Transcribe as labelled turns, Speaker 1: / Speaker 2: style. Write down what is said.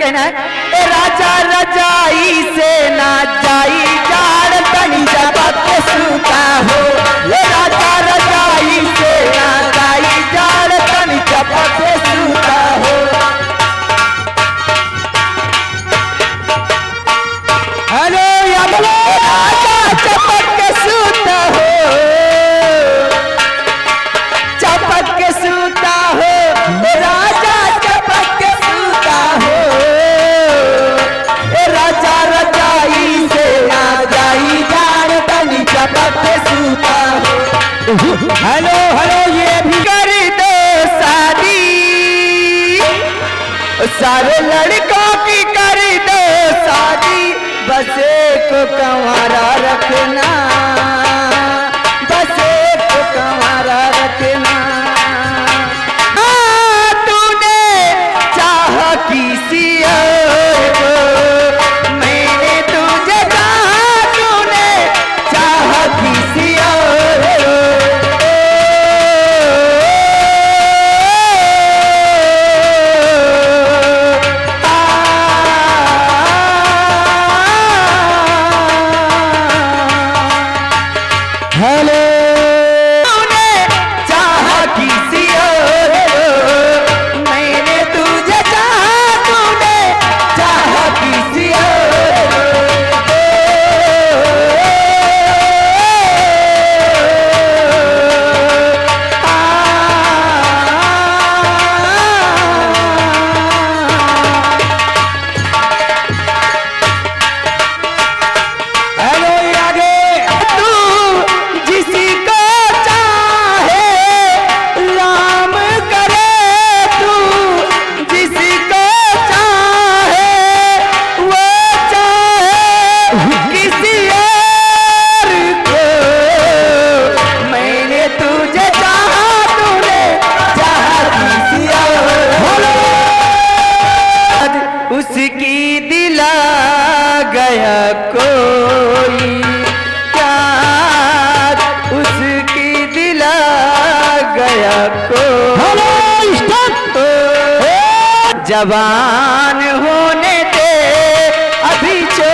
Speaker 1: कहना है, राजा रजाई से ना जाई जाड़ तनी जपत के सूता हो। राजा रजाई से ना जाई जाड़ तनी जपत के सूता हो। हेलो या बोलो राजा चपक के सूता हो, चपक के सूता हो, राजा चपक के सूता हो। राजा रजाई से ना जाई जाड़ तनी चपक के सूता हो। हेलो हेलो ये भी कर दो शादी, सारे लड़कों की कर दो शादी, बस एक कंवारा रखना, बस एक कंवारा रखना। तूने चाह किसी और को, मैंने तुझे चाहा, तूने चाह किसी और को। हेलो तूने चाहा किसी और को, मैंने तुझे चाहा, तूने चाहा किसी और को। हेलो आगे तू जिसी को चाहे राम करे, तू जिसी को चाहे वो चाहे किसी और को। मैंने तुझे चाहा, तूने चाहा किसी और को। उसकी दिला गया कोई प्यार, उसकी दिला गया कोई। जवान होने दे अभी जो